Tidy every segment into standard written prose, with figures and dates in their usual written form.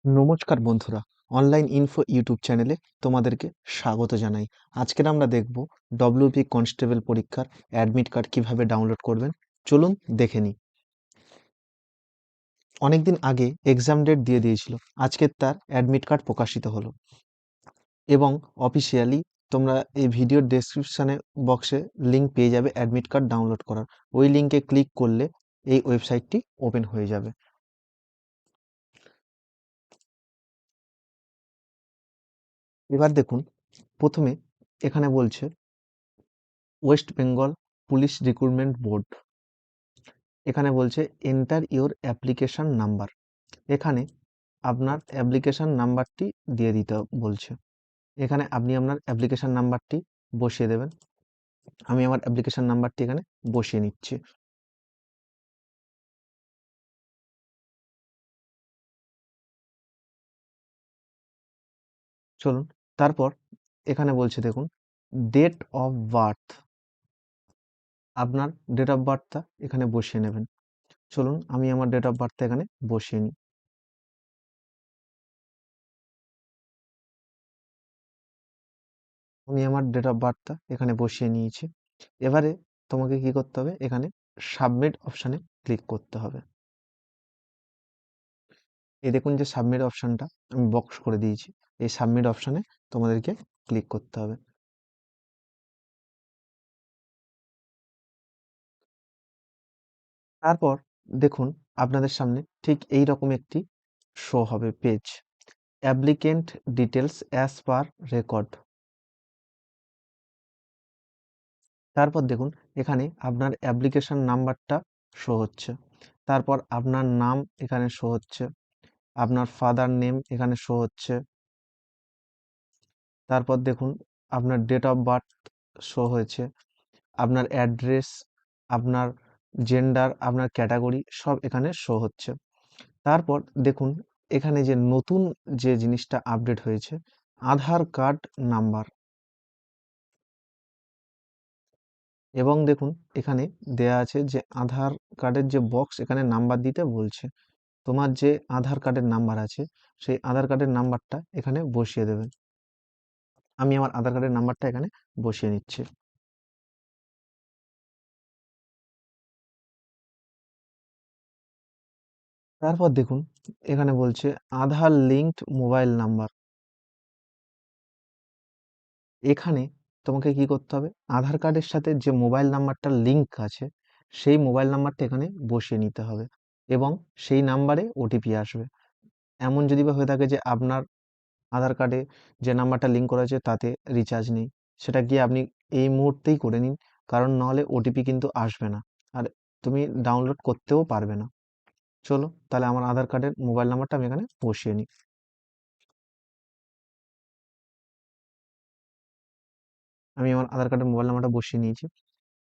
নমস্কার বন্ধুরা, online info YouTube চ্যানেলে তোমাদেরকে স্বাগত জানাই। আজকের আমরা দেখব ডব্লিউপি কনস্টেবল পরীক্ষার অ্যাডমিট কার্ড কিভাবে ডাউনলোড করবেন। চলুন দেখে নিই। অনেকদিন আগে এক্সাম ডেট দিয়ে দিয়েছিল, আজকে তার অ্যাডমিট কার্ড প্রকাশিত হলো এবং অফিসিয়ালি তোমরা এই ভিডিওর ডেসক্রিপশানে বক্সে লিঙ্ক পেয়ে যাবে অ্যাডমিট কার্ড ডাউনলোড করার। ওই লিঙ্কে ক্লিক করলে এই ওয়েবসাইটটি ওপেন হয়ে যাবে। এবার দেখুন, প্রথমে এখানে বলছে West Bengal police recruitment board. এখানে বলছে এন্টার ইওর অ্যাপ্লিকেশন নাম্বার। এখানে আপনার অ্যাপ্লিকেশন নাম্বারটি দিয়ে দিতে বলছে। এখানে আপনি আপনার অ্যাপ্লিকেশন নাম্বারটি বসিয়ে দেবেন। আমি আমার অ্যাপ্লিকেশন নাম্বারটি এখানে বসিয়ে নিচ্ছি। চলুন, তারপর এখানে বলছে দেখুন ডেট অফ বার্থ। আপনার ডেট অফ বার্থটা এখানে বসিয়ে নেবেন। চলুন আমি আমার ডেট অফ বার্থটা এখানে বসিয়ে নিই। আমি আমার ডেট অফ বার্থটা এখানে বসিয়ে নিয়েছি। এবারে তোমাকে কি করতে হবে, এখানে সাবমিট অপশানে ক্লিক করতে হবে। এই দেখুন যে সাবমিট অপশানটা আমি বক্স করে দিয়েছি, এই সাবমিট অপশানে তোমাদেরকে ক্লিক করতে হবে। তারপর দেখুন আপনাদের সামনে ঠিক এই রকম একটি শো হবে page, applicant details as per record. তারপর দেখুন এখানে আপনার অ্যাপ্লিকেশন নাম্বারটা শো হচ্ছে, তারপর আপনার নাম এখানে শো হচ্ছে, আপনার ফাদার নেম এখানে শো হচ্ছে, তারপর দেখুন আপনার ডেট অফ বার্থ শো হয়েছে, আপনার অ্যাড্রেস, আপনার জেন্ডার, আপনার ক্যাটাগরি সব এখানে শো হচ্ছে। তারপর দেখুন এখানে যে নতুন যে জিনিসটা আপডেট হয়েছে, আধার কার্ড নাম্বার। এবং দেখুন এখানে দেয়া আছে যে আধার কার্ডের যে বক্স, এখানে নাম্বার দিতে বলছে। তোমার যে আধার কার্ডের নাম্বার আছে সেই আধার কার্ডের নাম্বারটা এখানে বসিয়ে দেবেন। আমি আমার আধার কার্ডের নাম্বারটা এখানে বসিয়ে নিচ্ছি। তারপর দেখুন এখানে বলছে আধার লিঙ্কড মোবাইল নাম্বার। এখানে তোমাকে কি করতে হবে, আধার কার্ডের সাথে যে মোবাইল নাম্বারটা লিঙ্ক আছে সেই মোবাইল নাম্বারটা এখানে বসিয়ে নিতে হবে এবং সেই নাম্বারে ওটিপি আসবে। এমন যদি বা হয়ে থাকে যে আপনার আধার কার্ডে যে নাম্বারটা লিঙ্ক করা আছে তাতে রিচার্জ নেই, সেটা গিয়ে আপনি এই মুহূর্তেই করে নিন, কারণ নাহলে ওটিপি কিন্তু আসবে না আর তুমি ডাউনলোড করতেও পারবে না। চলো তাহলে আমার আধার কার্ডের মোবাইল নাম্বারটা আমি এখানে বসিয়ে নিই। আমি আমার আধার কার্ডের মোবাইল নাম্বারটা বসিয়ে নিয়েছি।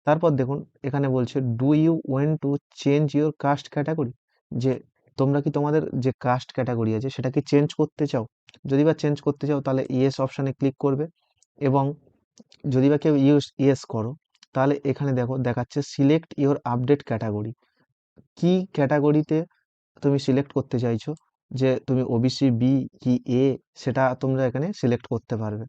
তারপর দেখুন এখানে বলছে do you want to change your caste category, যে তোমরা কি তোমাদের যে কাস্ট ক্যাটাগরি আছে সেটা কি চেঞ্জ করতে চাও। যদি বা চেঞ্জ করতে চাও তাহলে ইয়েস অপশানে ক্লিক করবে এবং যদি বা কেউ ইয়েস করো তাহলে এখানে দেখো দেখাচ্ছে সিলেক্ট ইওর আপডেট ক্যাটাগরি। কি ক্যাটাগরিতে তুমি সিলেক্ট করতে চাইছো, যে তুমি ওবিসি বি কি এ, সেটা তোমরা এখানে সিলেক্ট করতে পারবে।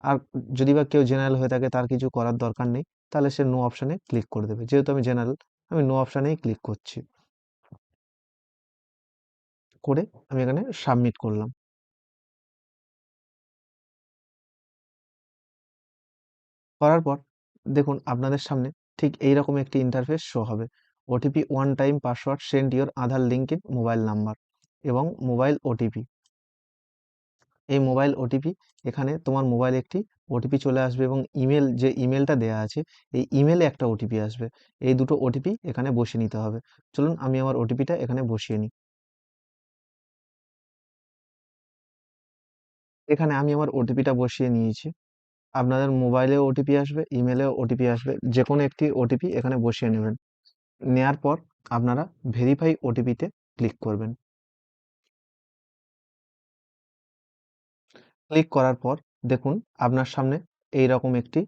আর যদি বা কেউ জেনারেল হয়ে থাকে তার কিছু করার দরকার নেই, তাহলে সে নো অপশানে ক্লিক করে দেবে। যেহেতু আমি জেনারেল, আমি নো অপশানেই ক্লিক করছি, করে আমি এখানে সাবমিট করলাম। করার পর দেখুন আপনাদের সামনে ঠিক এইরকম একটি ইন্টারফেস শো হবে, OTP one time password send your Aadhaar link in mobile number এবং মোবাইল ওটিপি। এই মোবাইল ওটিপি, এখানে তোমার মোবাইলে একটি ওটিপি চলে আসবে এবং ইমেল, যে ইমেলটা দেয়া আছে এই ইমেলে একটা ওটিপি আসবে। এই দুটো ওটিপি এখানে বসিয়ে নিতে হবে। চলুন আমি আমার ওটিপিটা এখানে বসিয়ে নিই। এখানে আমি আমার ওটিপিটা বসিয়ে নিয়েছি। আপনাদের মোবাইলেও ওটিপি আসবে, ইমেলেও ওটিপি আসবে, যে কোনো একটি ওটিপি এখানে বসিয়ে নেবেন। নেয়ার পর আপনারা ভেরিফাই ওটিপিতে ক্লিক করবেন। ক্লিক করার পর দেখুন আপনার সামনে এইরকম একটি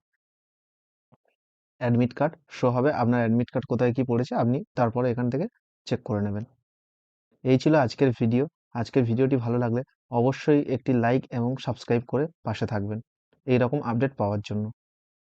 অ্যাডমিট কার্ড শো হবে। আপনার অ্যাডমিট কার্ড কোথায় কি পড়েছে আপনি তারপরে এখান থেকে চেক করে নেবেন। এই ছিল আজকের ভিডিও। আজকের ভিডিওটি ভালো লাগলে অবশ্যই একটি লাইক এবং সাবস্ক্রাইব করে পাশে থাকবেন এই রকম আপডেট পাওয়ার জন্য।